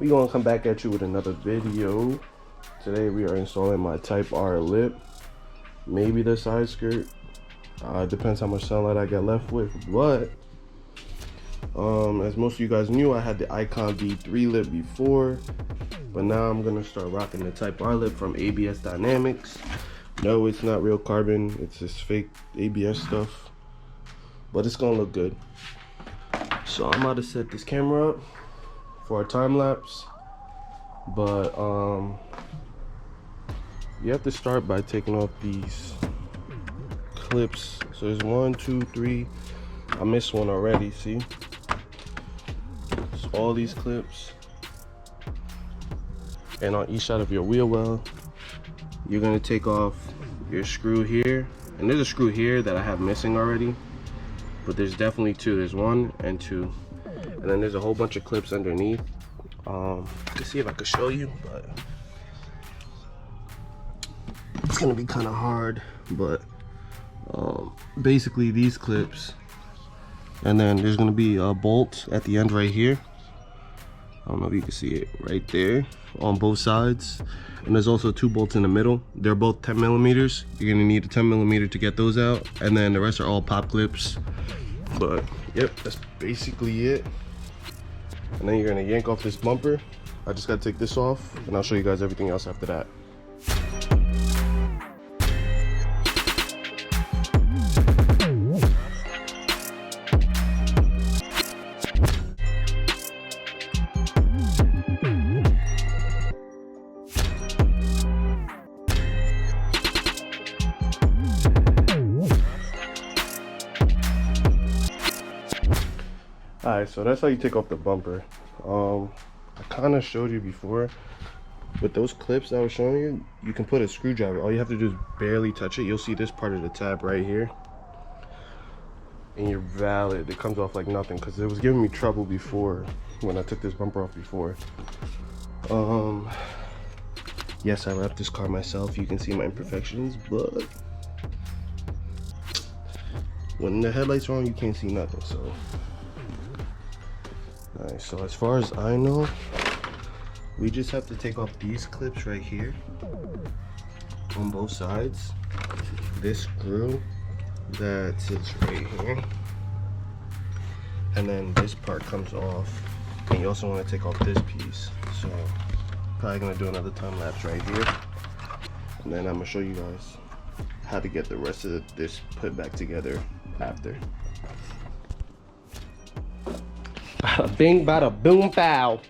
we gonna come back at you with another video. Today we are installing my Type R lip, maybe the side skirt. It depends how much sunlight I get left with, but as most of you guys knew, I had the Icon V3 lip before, but now I'm gonna start rocking the Type R lip from ABS Dynamics. No, it's not real carbon, it's just fake ABS stuff, but it's gonna look good. So I'm about to set this camera up for a time lapse, but you have to start by taking off these clips. So there's 1, 2, 3. I missed one already, see? So all these clips, and on each side of your wheel well, you're gonna take off your screw here, and there's a screw here that I have missing already, but there's definitely 2. There's 1 and 2, and then there's a whole bunch of clips underneath. Let's see if I could show you, but it's gonna be kind of hard. But basically these clips, and then there's gonna be a bolt at the end right here. I don't know if you can see it right there on both sides, and there's also 2 bolts in the middle. They're both 10 millimeters. You're gonna need a 10 millimeter to get those out, and then the rest are all pop clips. But yep, that's basically it. And then you're gonna yank off this bumper. I just gotta take this off, and I'll show you guys everything else after that. Alright, so that's how you take off the bumper. I kind of showed you before, with those clips I was showing you, you can put a screwdriver. All you have to do is barely touch it. You'll see this part of the tab right here, and you're valid. It comes off like nothing, because it was giving me trouble before when I took this bumper off before. Yes, I wrapped this car myself. You can see my imperfections, but when the headlights are on, you can't see nothing. So nice. So as far as I know, we just have to take off these clips right here on both sides. This screw that sits right here, and then this part comes off. And you also want to take off this piece. So probably gonna do another time lapse right here, and then I'm gonna show you guys how to get the rest of this put back together after. Bada bing, bada boom, pow.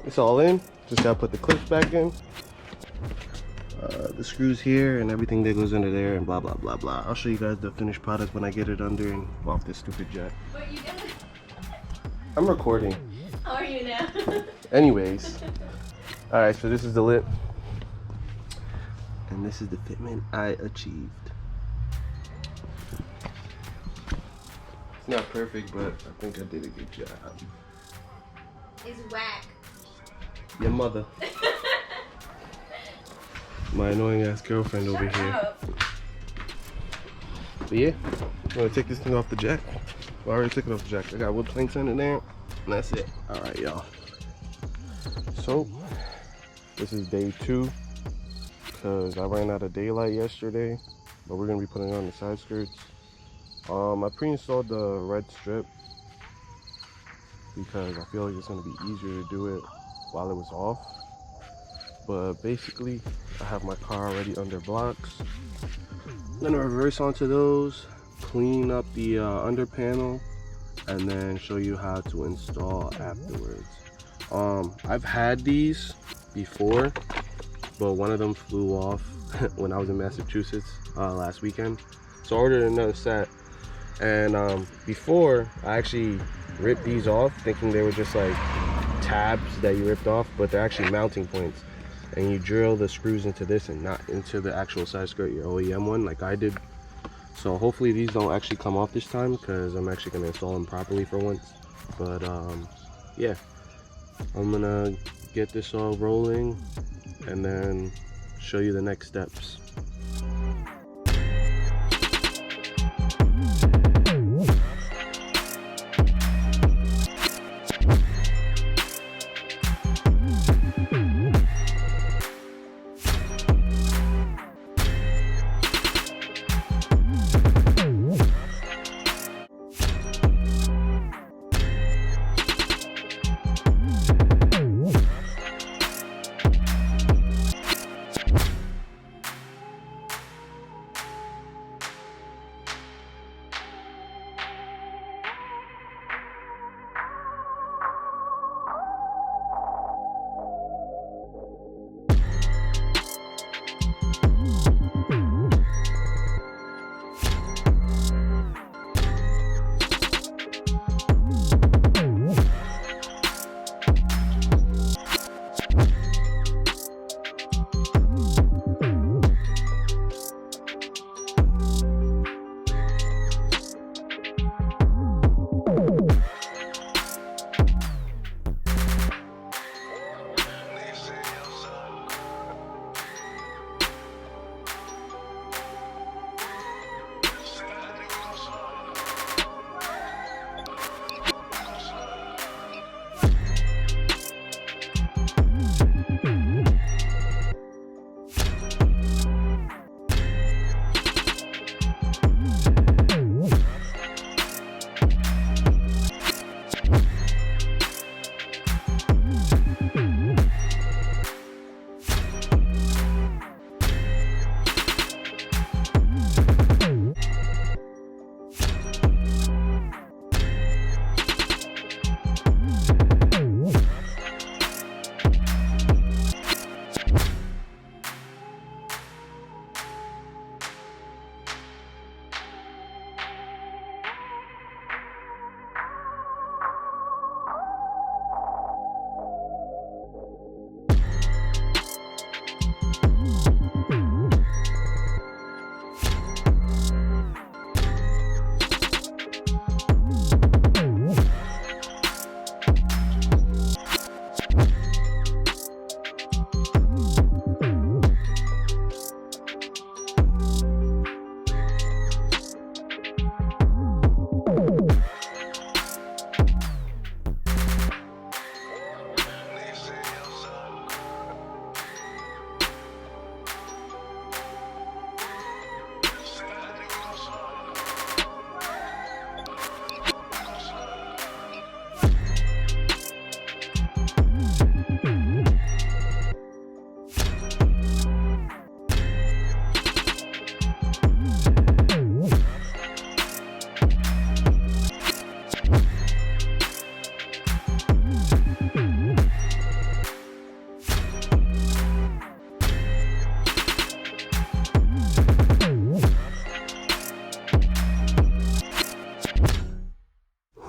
It's all in. Just gotta put the clips back in. The screws here and everything that goes into there, and blah blah blah blah. I'll show you guys the finished product when I get it under and off this stupid jet. But you didn't. I'm recording. How are you now? Anyways, all right. So this is the lip, and this is the fitment I achieved. Not perfect, but I think I did a good job. It's whack. Your mother. My annoying ass girlfriend over here. But yeah, I'm gonna take this thing off the jack. Well, I already took it off the jack. I got wood planks in there, and that's it. All right, y'all. So this is day 2, because I ran out of daylight yesterday, but we're gonna be putting on the side skirts. I pre-installed the red strip because I feel like it's going to be easier to do it while it was off. But basically, I have my car already under blocks. I'm going to reverse onto those, clean up the under panel, and then show you how to install afterwards. I've had these before, but one of them flew off when I was in Massachusetts last weekend. So I ordered another set. And before, I actually ripped these off thinking they were just like tabs that you ripped off, but they're actually mounting points, and you drill the screws into this and not into the actual side skirt, your OEM one, like I did. So hopefully these don't actually come off this time, because I'm actually going to install them properly for once. But yeah, I'm gonna get this all rolling and then show you the next steps.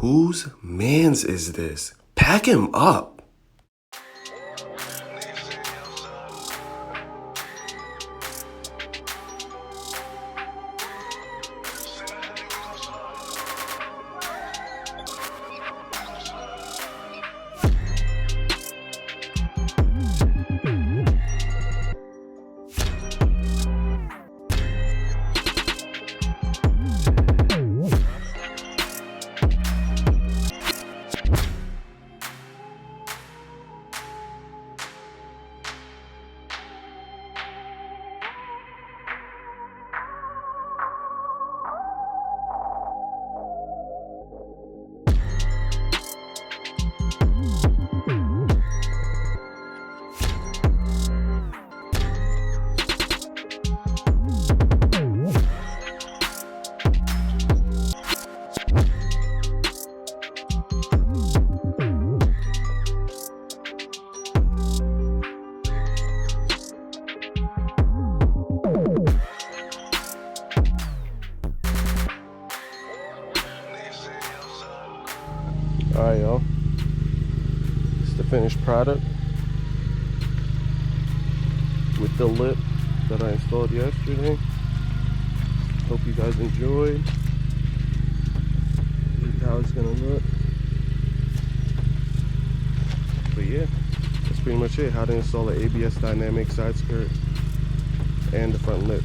Whose mans is this? Pack him up. Alright, y'all. It's the finished product with the lip that I installed yesterday. Hope you guys enjoyed. This is how it's gonna look. But yeah, that's pretty much it. How to install an ABS dynamic side skirt and the front lip.